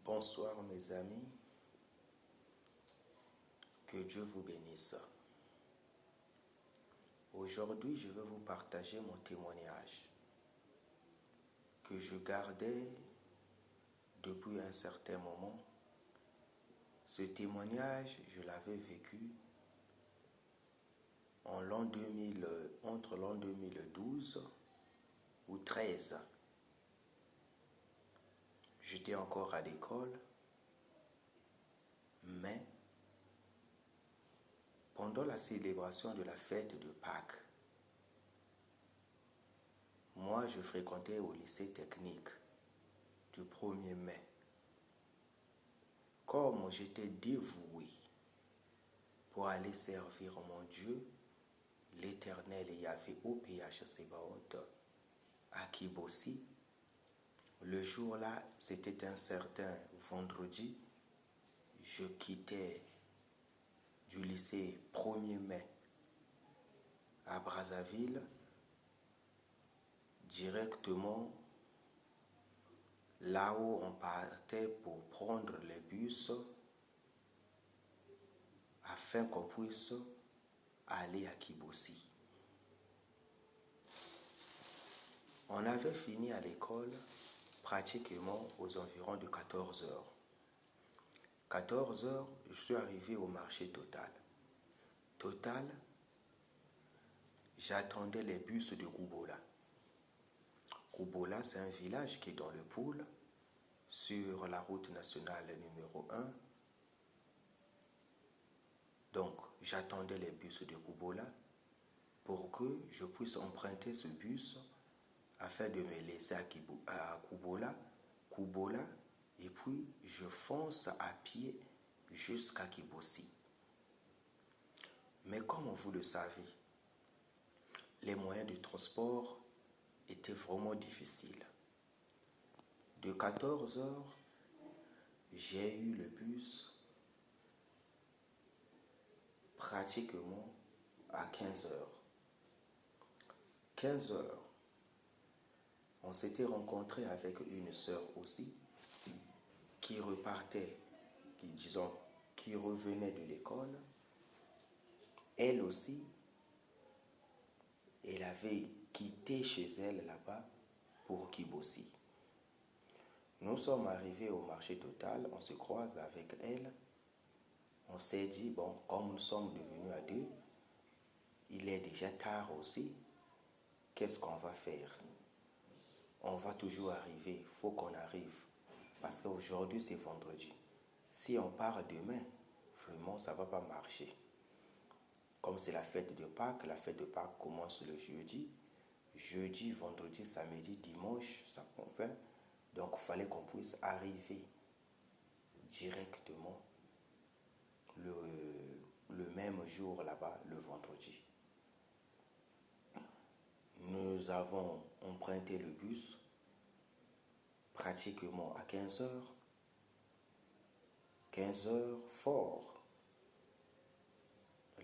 Bonsoir mes amis, que Dieu vous bénisse. Aujourd'hui, je vais vous partager mon témoignage que je gardais depuis un certain moment. Ce témoignage, je l'avais vécu entre l'an 2012 ou 13. J'étais encore à l'école, mais pendant la célébration de la fête de Pâques, moi je fréquentais au lycée technique du 1er mai. Comme j'étais dévoué pour aller servir mon Dieu, l'Éternel Yahvé au PH Sébaoth, à Kibossi, le jour-là, c'était un certain vendredi, je quittais du lycée 1er mai à Brazzaville, directement là où on partait pour prendre les bus afin qu'on puisse aller à Kibossi. On avait fini à l'école pratiquement aux environs de 14 heures. 14 heures, je suis arrivé au marché Total. Total, j'attendais les bus de Koubola. Koubola, c'est un village qui est dans le Poul, sur la route nationale numéro 1. Donc, j'attendais les bus de Koubola pour que je puisse emprunter ce bus afin de me laisser à Koubola, et puis je fonce à pied jusqu'à Kibossi. Mais comme vous le savez, les moyens de transport étaient vraiment difficiles. De 14 heures, j'ai eu le bus pratiquement à 15 heures. 15 heures, on s'était rencontré avec une sœur aussi qui repartait, qui revenait de l'école. Elle aussi, elle avait quitté chez elle là-bas pour Kibossi. Nous sommes arrivés au marché Total, on se croise avec elle. On s'est dit, bon, comme nous sommes devenus à deux, il est déjà tard aussi, qu'est-ce qu'on va faire? On va toujours arriver, il faut qu'on arrive. Parce qu'aujourd'hui, c'est vendredi. Si on part demain, vraiment, ça ne va pas marcher. Comme c'est la fête de Pâques commence le jeudi. Jeudi, vendredi, samedi, dimanche, ça convient. Donc, il fallait qu'on puisse arriver directement le même jour là-bas, le vendredi. Nous avons emprunté le bus pratiquement à 15 heures. 15 heures fort.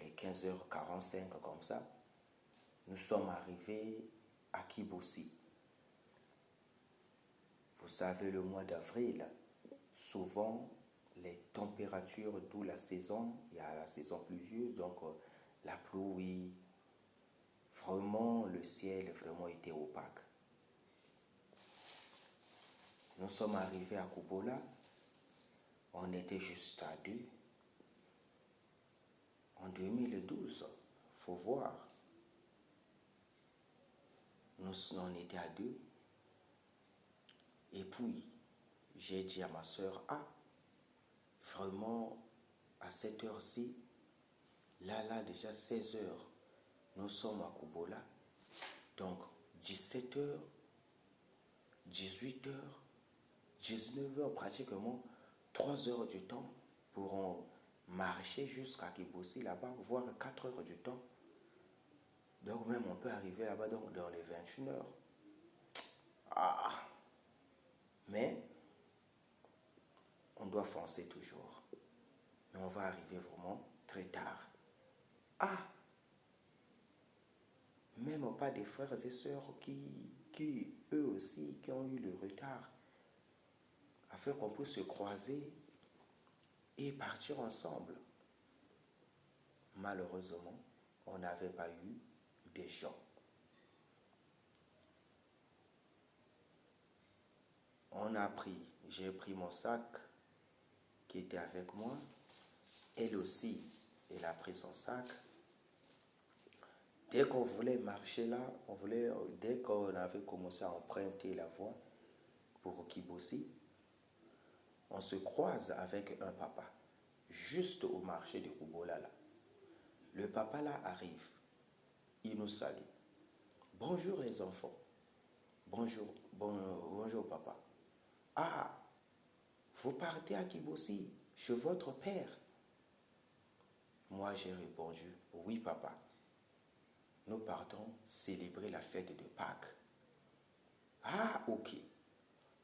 Les 15h45 comme ça, nous sommes arrivés à Kibossi. Vous savez, le mois d'avril, souvent les températures, d'où la saison, il y a la saison pluvieuse, donc la pluie, vraiment le ciel vraiment était opaque. Nous sommes arrivés à Koubola, on était juste à deux. En 2012, faut voir, on était à deux. Et puis, j'ai dit à ma soeur, vraiment, à cette heure-ci, là, déjà 16 heures, nous sommes à Koubola. Donc, 17 heures, 18 heures, 19 heures, pratiquement 3 heures du temps pour marcher jusqu'à Kibossi là-bas, voire 4 heures du temps. Donc, même on peut arriver là-bas dans les 21 heures. Mais, on doit foncer toujours. Mais on va arriver vraiment très tard. Même pas des frères et sœurs qui eux aussi, qui ont eu le retard. afin qu'on puisse se croiser et partir ensemble. Malheureusement, on n'avait pas eu des gens. J'ai pris mon sac qui était avec moi. Elle aussi, elle a pris son sac. Dès qu'on voulait marcher là, dès qu'on avait commencé à emprunter la voie pour Kibossi, on se croise avec un papa, juste au marché de Kubola là. Le papa là arrive, il nous salue. Bonjour les enfants. Bonjour papa. Ah, vous partez à Kibossi, chez votre père? Moi j'ai répondu, oui papa. Nous partons célébrer la fête de Pâques. Ah, ok.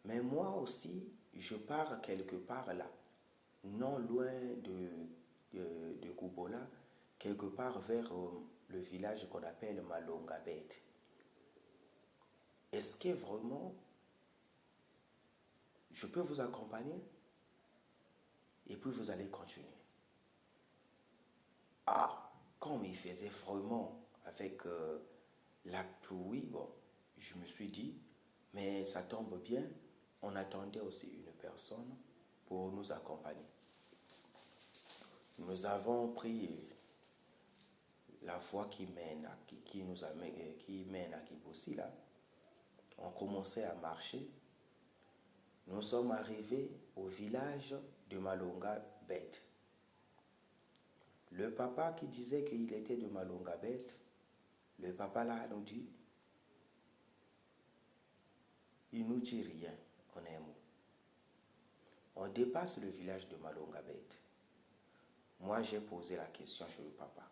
Mais moi aussi, je pars quelque part là, non loin de Kubola, quelque part vers le village qu'on appelle Malongabet. Est-ce que vraiment je peux vous accompagner? Et puis vous allez continuer. Ah, comme il faisait vraiment avec la pluie, bon, je me suis dit, mais ça tombe bien, on attendait aussi une personne pour nous accompagner. Nous avons pris la voie qui mène à Kibossi là. On commençait à marcher. Nous sommes arrivés au village de Malonga Bet. Le papa qui disait qu'il était de Malonga Bet, le papa là nous dit, il nous dit rien en un mot. On dépasse le village de Malonga Bet. Moi j'ai posé la question chez le papa.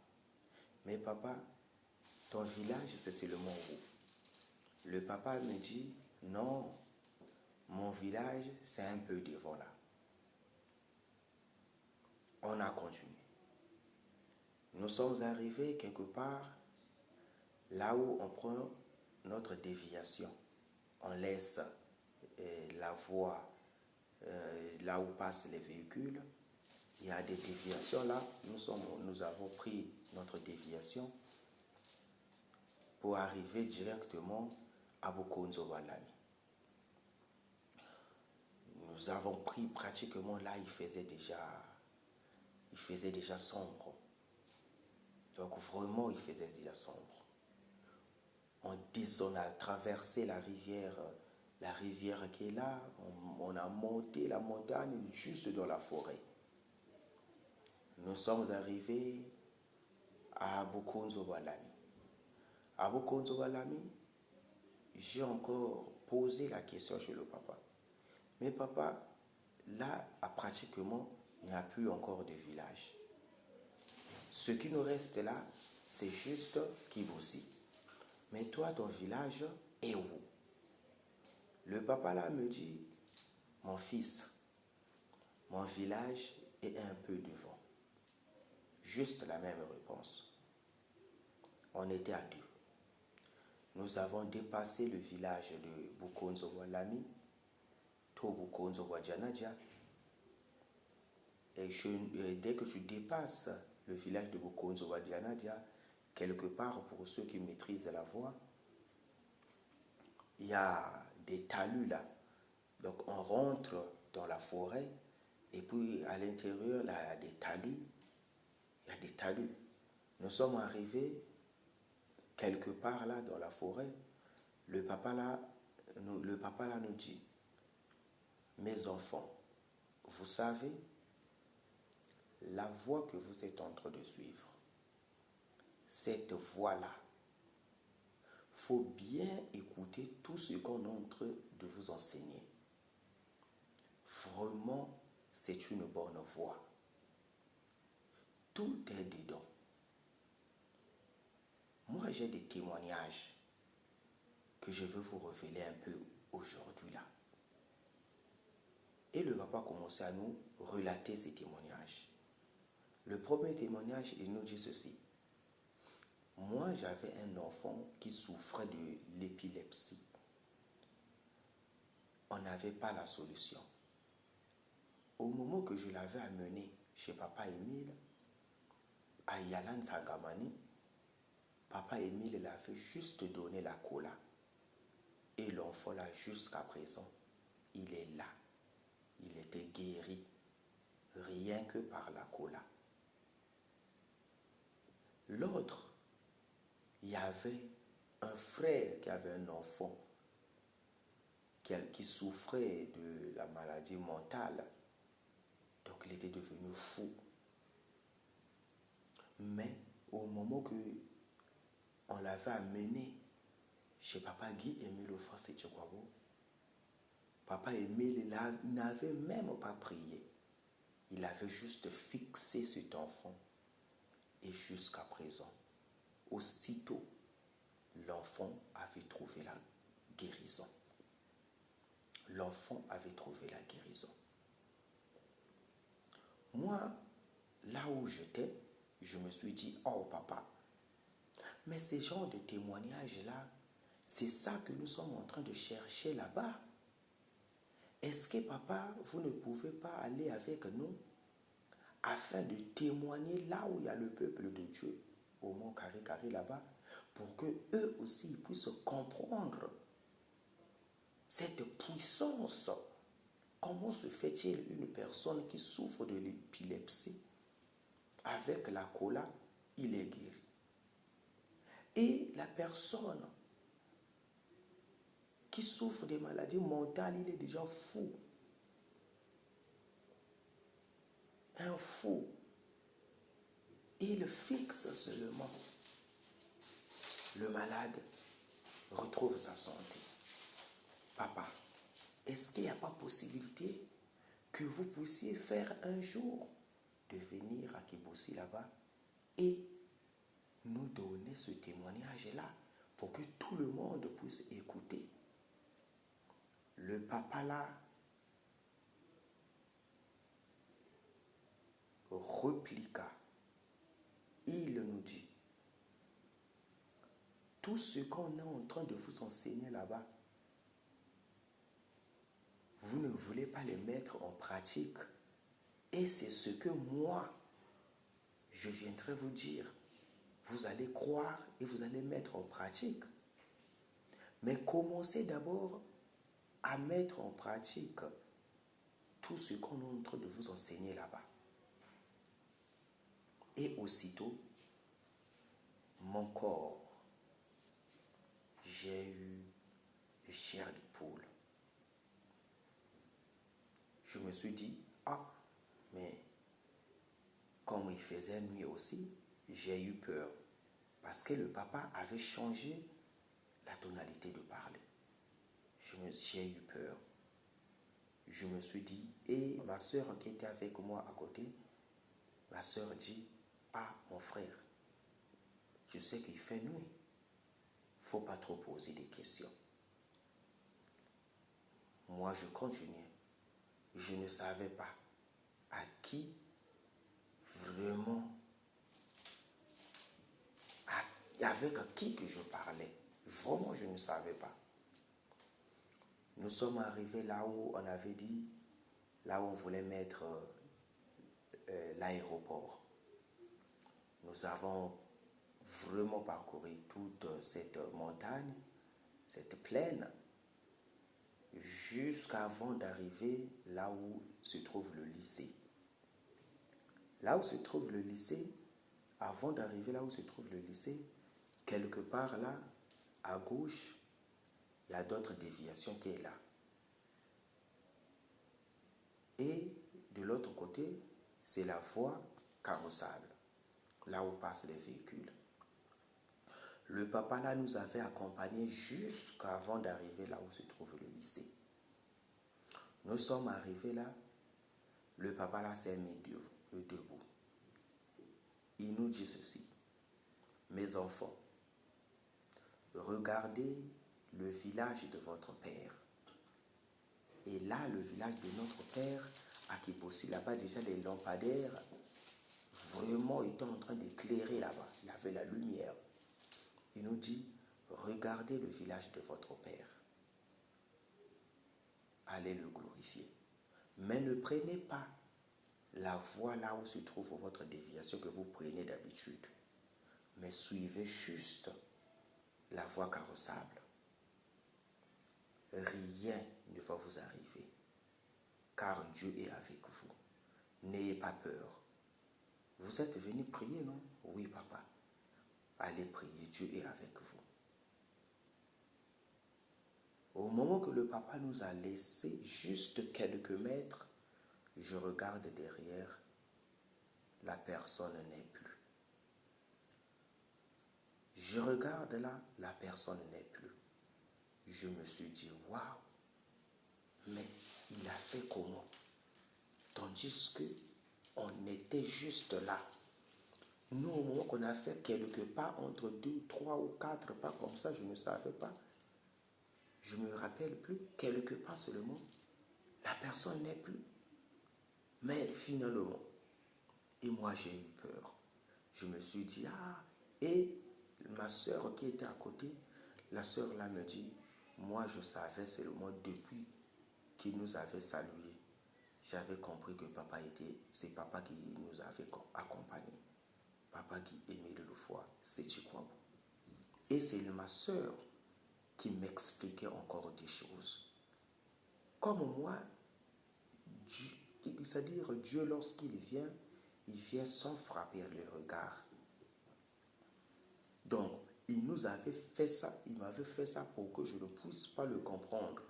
Mais papa, ton village c'est seulement où? Le papa me dit, non, mon village c'est un peu devant là. On a continué. Nous sommes arrivés quelque part là où on prend notre déviation. On laisse la voie là où passent les véhicules. Il y a des déviations là. Nous avons pris notre déviation pour arriver directement à Bukonzo Walami. Nous avons pris pratiquement là, il faisait déjà sombre. Donc vraiment, il faisait déjà sombre. On a traversé la rivière qui est là. On a monté la montagne juste dans la forêt. Nous sommes arrivés à Bukonzo Walami. À Bukonzo Walami, j'ai encore posé la question chez le papa. Mais papa, là, pratiquement, il n'y a plus encore de village. Ce qui nous reste là, c'est juste Kibossi. Mais toi, ton village est où? Le papa là me dit, mon fils, mon village est un peu devant. Juste la même réponse. On était à deux. Nous avons dépassé le village de Bukonzo Walami, to Bukonzo Wajanadja. Et dès que tu dépasses le village de Bukonzo Wajanadja, quelque part, pour ceux qui maîtrisent la voie, il y a des talus là. Donc on rentre dans la forêt et puis à l'intérieur, là, il y a des talus. Il y a des talus. Nous sommes arrivés quelque part là dans la forêt. Le papa là nous dit, mes enfants, vous savez, la voie que vous êtes en train de suivre, cette voie-là, faut bien écouter tout ce qu'on est en train de vous enseigner. Vraiment, c'est une bonne voie. Tout est dedans. Moi, j'ai des témoignages que je veux vous révéler un peu aujourd'hui là. Et le papa commençait à nous relater ces témoignages. Le premier témoignage, il nous dit ceci. Moi, j'avais un enfant qui souffrait de l'épilepsie. On n'avait pas la solution. au moment que je l'avais amené chez Papa Émile, à Yalan Sangamani, Papa Émile l'avait juste donné la cola. Et l'enfant là, jusqu'à présent, il est là. Il était guéri, rien que par la cola. L'autre, il y avait un frère qui avait un enfant qui souffrait de la maladie mentale. Donc il était devenu fou. Mais au moment que on l'avait amené chez Papa Guy Émile Fossé Tchekwabo, Papa Émile n'avait même pas prié. Il avait juste fixé cet enfant. Et jusqu'à présent, aussitôt, l'enfant avait trouvé la guérison. L'enfant avait trouvé la guérison. Moi, là où j'étais, je me suis dit, oh papa, mais ces genres de témoignages-là, c'est ça que nous sommes en train de chercher là-bas. Est-ce que papa, vous ne pouvez pas aller avec nous afin de témoigner là où il y a le peuple de Dieu, au mont Carré là-bas, pour que eux aussi puissent comprendre cette puissance. Comment se fait-il une personne qui souffre de l'épilepsie, avec la cola, il est guéri? Et la personne qui souffre des maladies mentales, il est déjà fou. Un fou. Il fixe seulement. Le malade retrouve sa santé. Papa, est-ce qu'il n'y a pas possibilité que vous puissiez faire un jour de venir à Kibossi là-bas et nous donner ce témoignage-là pour que tout le monde puisse écouter? Le papa là repliqua. Il nous dit, tout ce qu'on est en train de vous enseigner là-bas, vous ne voulez pas les mettre en pratique. Et c'est ce que moi, je viendrai vous dire. Vous allez croire et vous allez mettre en pratique. Mais commencez d'abord à mettre en pratique tout ce qu'on est en train de vous enseigner là-bas. Et aussitôt, mon corps, j'ai eu une chair de poule. Je me suis dit, ah, mais comme il faisait nuit aussi, j'ai eu peur. Parce que le papa avait changé la tonalité de parler. J'ai eu peur. Je me suis dit, et ma soeur qui était avec moi à côté, ma soeur dit, ah mon frère, je sais qu'il fait nuit. Il ne faut pas trop poser des questions. Moi je continuais. Je ne savais pas à qui vraiment, avec qui que je parlais. Vraiment, je ne savais pas. Nous sommes arrivés là où on avait dit, là où on voulait mettre l'aéroport. Nous avons vraiment parcouru toute cette montagne, cette plaine, jusqu'avant d'arriver là où se trouve le lycée. Là où se trouve le lycée, avant d'arriver là où se trouve le lycée, quelque part là, à gauche, il y a d'autres déviations qui est là. Et de l'autre côté, c'est la voie carrossable, là où passent les véhicules. Le papa là nous avait accompagnés jusqu'avant d'arriver là où se trouve le lycée. Nous sommes arrivés là, le papa là s'est mis debout. Il nous dit ceci, mes enfants, regardez le village de votre père. Et là, le village de notre père, à Kibossi, là-bas, déjà les lampadaires vraiment étaient en train d'éclairer là-bas. Il y avait la lumière. Il nous dit, regardez le village de votre père. Allez le glorifier. Mais ne prenez pas la voie là où se trouve votre déviation que vous prenez d'habitude. Mais suivez juste la voie carrossable. Rien ne va vous arriver, car Dieu est avec vous. N'ayez pas peur. Vous êtes venu prier, non? Oui, papa. Allez prier, Dieu est avec vous. Au moment que le papa nous a laissé juste quelques mètres, je regarde derrière, la personne n'est plus. Je regarde là, la personne n'est plus. Je me suis dit, waouh, mais il a fait comment? Tandis que on était juste là. Nous, au moment qu'on a fait quelques pas, entre 2, 3 ou 4 pas comme ça, je ne savais pas. Je ne me rappelle plus, quelques pas seulement. La personne n'est plus. Mais finalement, et moi j'ai eu peur. Je me suis dit, ah, et ma soeur qui était à côté, la soeur là me dit, moi je savais seulement depuis qu'il nous avait salués. J'avais compris que papa était, c'est papa qui nous avait accompagnés. Papa qui aimait le foi, c'est Chikwabo. Et c'est ma soeur qui m'expliquait encore des choses. Comme moi, c'est-à-dire Dieu lorsqu'il vient, il vient sans frapper le regard. Donc, il nous avait fait ça, il m'avait fait ça pour que je ne puisse pas le comprendre.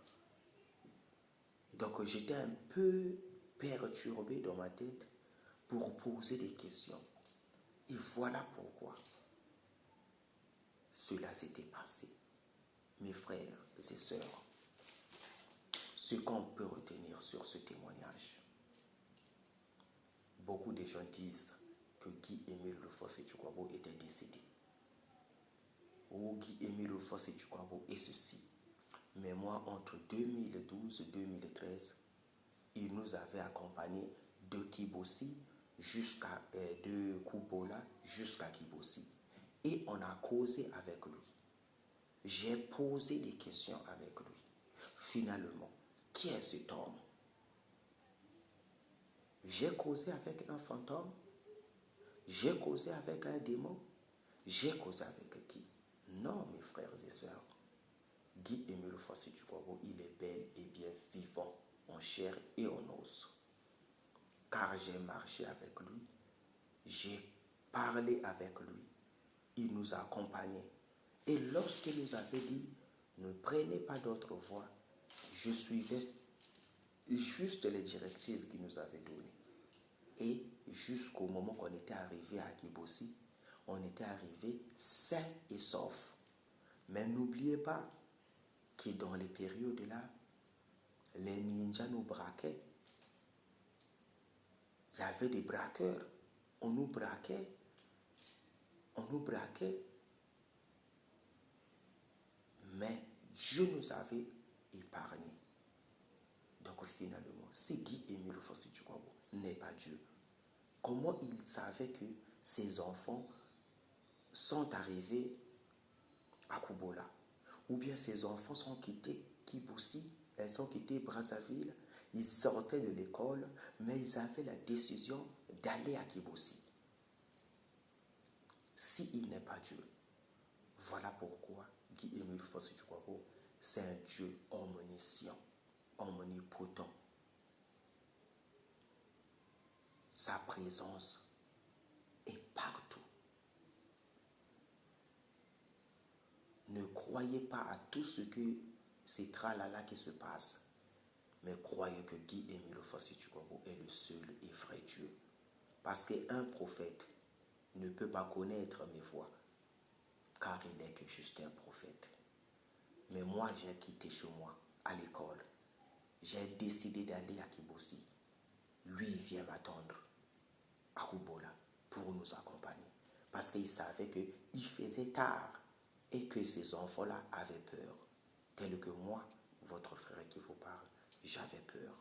Donc, j'étais un peu perturbé dans ma tête pour poser des questions. Et voilà pourquoi cela s'était passé. Mes frères et sœurs, ce qu'on peut retenir sur ce témoignage, beaucoup de gens disent que Guy-Émile Rufosset-Chikwabo était décédé. Ou Guy-Émile Rufosset-Chikwabo est ceci. Mais moi, entre 2012 et 2013, il nous avait accompagnés de Kibossi jusqu'à de Kubola jusqu'à Kibossi. Et on a causé avec lui. J'ai posé des questions avec lui. Finalement, qui est cet homme? J'ai causé avec un fantôme? J'ai causé avec un démon? J'ai causé avec qui? Non, mes frères et sœurs. Guy-Émile Rufosset-Chikwabo, il est bel et bien vivant en chair et en os. Car j'ai marché avec lui, j'ai parlé avec lui, il nous a accompagnés. Et lorsqu'il nous avait dit, ne prenez pas d'autre voie, je suivais juste les directives qu'il nous avait données. Et jusqu'au moment qu'on était arrivé à Kibossi, on était arrivé sain et sauf. Mais n'oubliez pas que dans les périodes-là, les ninjas nous braquaient. Il y avait des braqueurs. On nous braquait. Mais Dieu nous avait épargnés. Donc finalement, si Guy-Émile Rufosset-Chikwabo n'est pas Dieu, comment il savait que ses enfants sont arrivés à Kubola? Ou bien ses enfants sont quittés Kibossi, elles ont quitté Brazzaville, ils sortaient de l'école, mais ils avaient la décision d'aller à Kibossi. S'il n'est pas Dieu, voilà pourquoi Guy-Émile Rufosset-Chikwabo, c'est un Dieu omniscient, omnipotent. Sa présence est partout. Ne croyez pas à tout ce que c'est tralala qui se passe, mais croyez que Guy-Émile Rufosset-Chikwabo est le seul et vrai Dieu. Parce qu'un prophète ne peut pas connaître mes voies, car il n'est que juste un prophète. Mais moi, j'ai quitté chez moi, à l'école. J'ai décidé d'aller à Kibossi. Lui, il vient m'attendre à Kubola pour nous accompagner. Parce qu'il savait qu'il faisait tard et que ces enfants-là avaient peur. Tel que moi, votre frère qui vous parle, j'avais peur.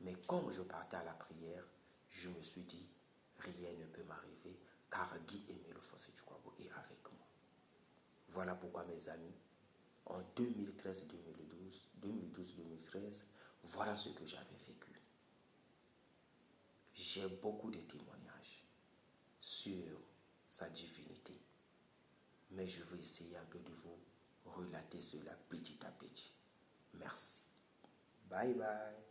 Mais quand je partais à la prière, je me suis dit, rien ne peut m'arriver, car Guy-Émile Rufosset-Chikwabo est avec moi. Voilà pourquoi, mes amis, en 2013-2012, 2012-2013, Voilà ce que j'avais vécu. J'ai beaucoup de témoignages sur sa divinité, mais je vais essayer un peu de vous relater cela petit à petit. Merci. Bye bye.